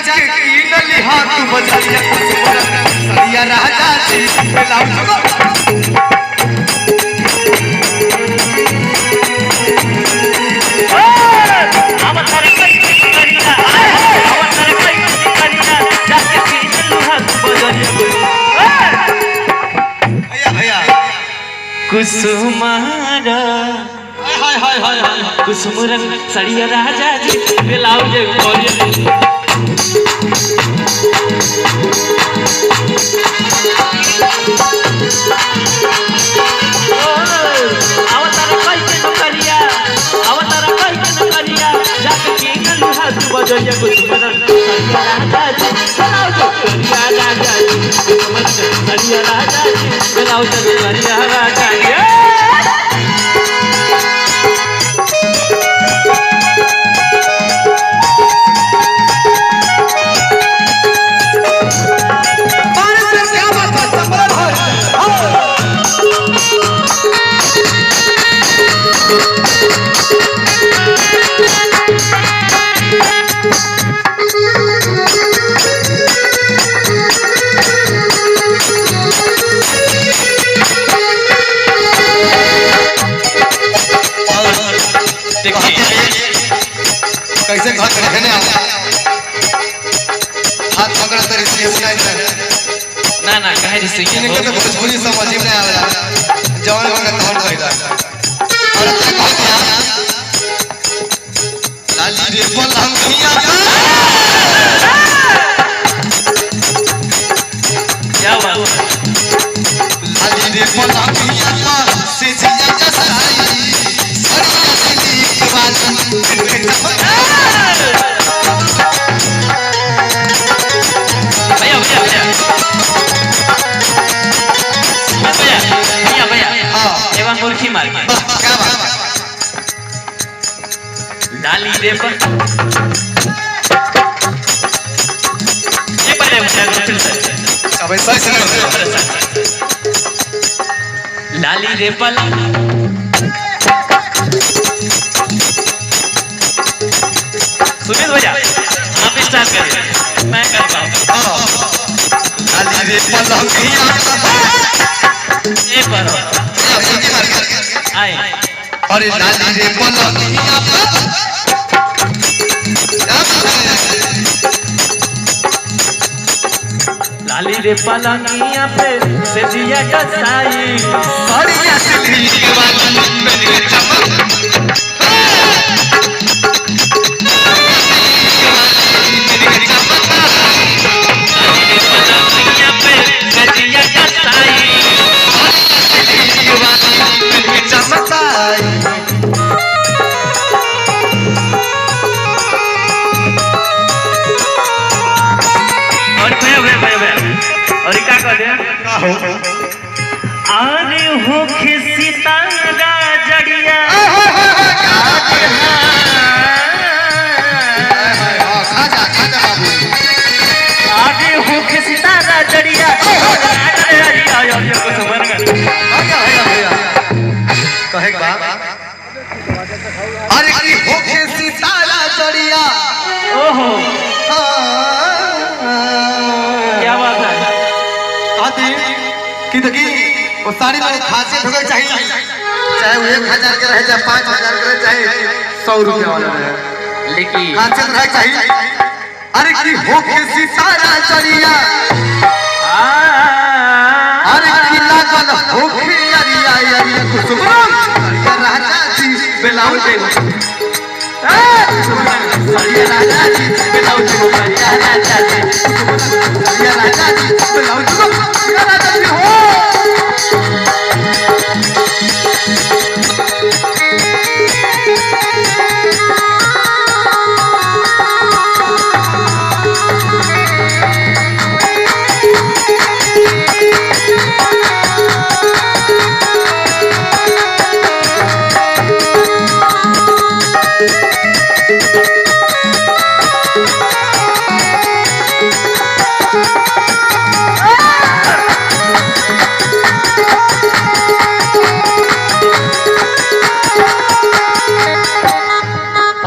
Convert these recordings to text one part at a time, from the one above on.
जाके कीन लिहा तू बजरिया सड़िया राजा जी बेलाऊ कुसुमारा हाय हाय हाय हाय कुसुम रंग सड़िया राजा जी ब्लाउज बोलिए अवतार कैसे न करिया जाके कीन लुहा तू बजरिया कुसुम रंग सड़िया राजा जी ब्लाउज सड़िया राजा जी कुसुम रंग सड़िया राजा जी ब्लाउज सड़िया राजा जी कैसे घर रहने हाथ पकड़ कर इसे ना ना कहे रे सही इनके तो भोजपुरी समझ में नहीं आवेला जवान का तौर पैदा और लाली रे पलंगिया क्या बात लाली रे पलंगिया से जिया जसाई सरिया दिली के बात इनके मुर्खी मार के क्या बात डाली रे पर ये पहले मुझे अब सही से लाली रे पल सुनील भैया आप स्टार्ट करिए मैं करता हूँ लाली रे पलंगिया ये पर आए अरे लाली रे पलंगिया लाली रे पलंगिया पे से दिया कसाई सरिया दिली के बात मेरे चमक अरे हो सितारा जड़िया अरे हो सितारा जड़िया कहे अरे की होके सितारा जड़िया ओहो क्या बात है आदि की तो की वो सारी में खासियत हो गई चाहिए चाहे वो 1000 के रहे चाहे 5000 के रहे चाहे 100 रुपए वाला रहे लेकिन खासियत रहे चाहिए अरे की होके सितारा जड़िया अरे की लागल होके अरिया अरिया कुसुम राजा जी बेलाऊ दे सरिया राजा जी बेलाऊ दे सरिया राजा जी सरिया राजा जी बेलाऊ दे सरिया राजा जी हो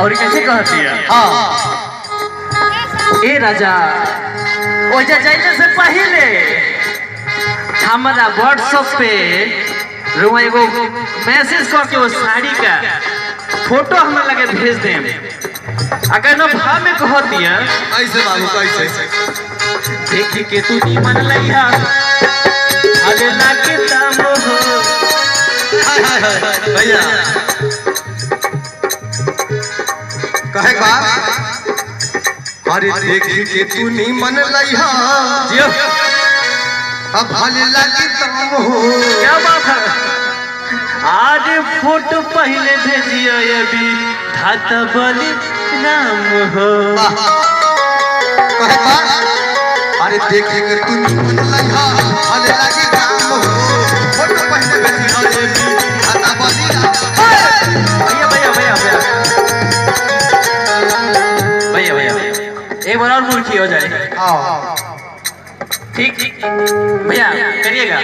और कैसे कहती है हाँ ए राजा ओजा जाइले से पहले हमारा व्हाट्सएप पे रुआ एगो मैसेज करके वो साड़ी का फोटो हमरा लगे भेज देम। अगर न भाव में कह दिया ऐसे बाबू कैसे देखी के तू नी मन लइहा अरे लाके दाम हो। हाय हाय हाय भैया कहे का अरे देखी के तू नी मन लइहा जियो अब भले लागी तम हो। क्या बात है। आज फोटो पहले भेजियो ये भी धाता बलि नाम हो। कहे का अरे देखी के तू नी मन लइहा भले लागी तम हो। फोटो पहले भेजियो ये भी खाता बली भैया भैया भैया भैया भैया भैया एक बार और मुर्खी हो जाए। हां ठीक भैया करिएगा।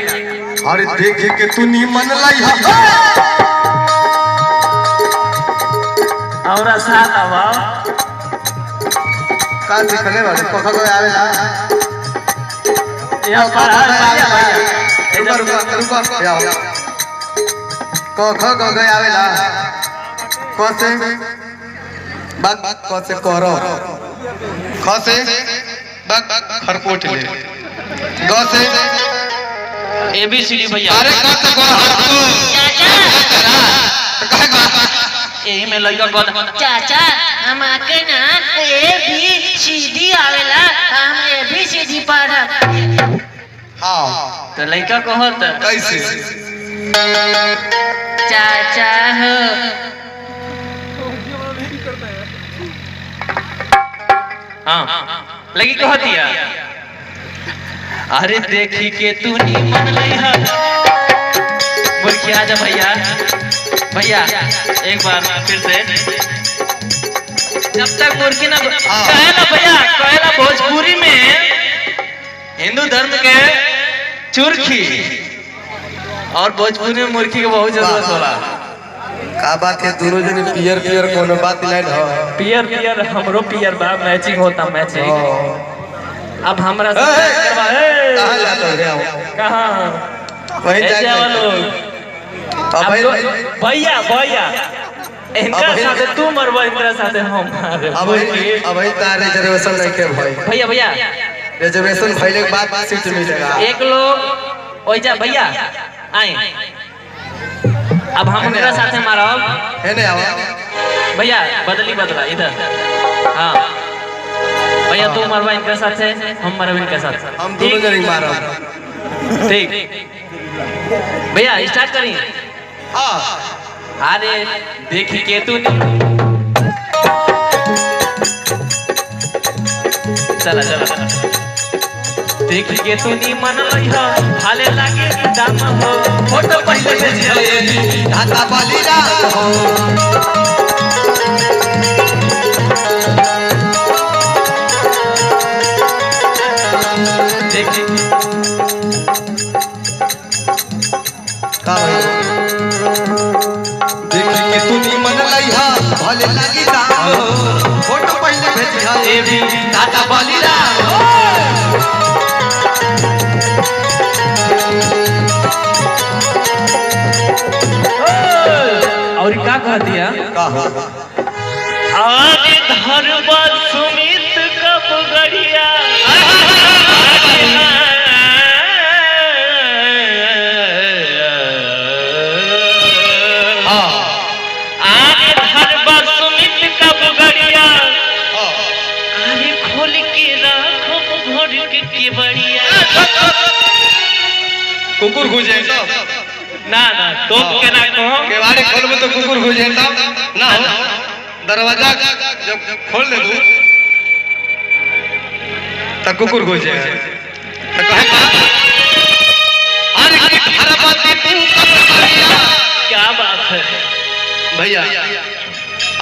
अरे देखे के तू नी मन लइहा और साथ आवा का सिखले बारे कखा को आवेला या पढ़ा भैया भैया रुका आओ कखा को गए आवेला कसे बात कसे करो खसे बात खरपोट ले गसे एबीसीडी भैया। अरे कसे करो चाचा एही में लइका कद चाचा हम आके ना ABCD आवेला हम ABCD पढ़ब। हां तो लइका कहत कैसे चाचा हो हां लगी कहत दिया अरे देखी के तू नी मन लइहा मुर्खी आजा भैया भैया एक बार फिर से जब तक मुर्खी ना कहे ना भैया कहे ना भोजपुरी में हिंदू धर्म के चुरखी और भोजपुरी में मुर्खी के बहुत जरूरत होला। का बात है दोनों जने पियर पियर कोनो बात नहीं हो पियर पियर हमरो पियर बा मैचिंग होता मैचिंग। अब हमरा से करवा कहां जाते हो कहां वहीं ऐसे जाके वालों अब भैया भैया इनका साथे तू मरवा इनका साथे हम मारे अब तार रिजर्वेशन नहीं के भाई भैया भैया रिजर्वेशन पहले के बाद सीट मिलेगा एक लोग ओइजा भैया आए अब हम इनका साथे मारब है नहीं आवा भैया बदला इधर हाँ भैया तू मरवा इनके साथे हम मरब इनके साथ हम दोनों जने मारो ठीक भैया स्टार्ट करिए। हां अरे देखी के तू चला चला देखी के तू नी मन लइहा हाले लागे दाम हो। फोटो पहले भेजियो ये धाता बलिरा हो देखी का देखी के तू नी मन लइहा भले लागी दाम हो। फोटो पहले भेजियो ए भी धाता बलिरा हो और क्या कह दिया का हो आज धरबा सुमित कब गड़िया आज धरबा सुमित कब गड़िया अरे खोल के राखो घर के बढ़िया कुकुर घुसे सब ना ना तो के ना कहो केवाड़ी खोल में तो कुकुर घुसे सब ना हो दरवाजा जब खोल दे तू तो कुकुर घुसे तो कहे का अरे की हरबाती तू कब करिया क्या बात है भैया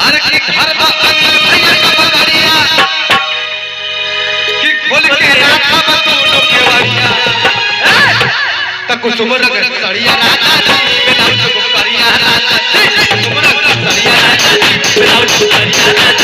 अरे की हरबाती भैया कब करिया कि खोल के राखा तू लोग केवाड़िया तो कुसुम रंग सड़िया राजा जी बिना कुसुम करिया राजा जी कुसुम रंग सड़िया राजा जी बिना कुसुम करिया राजा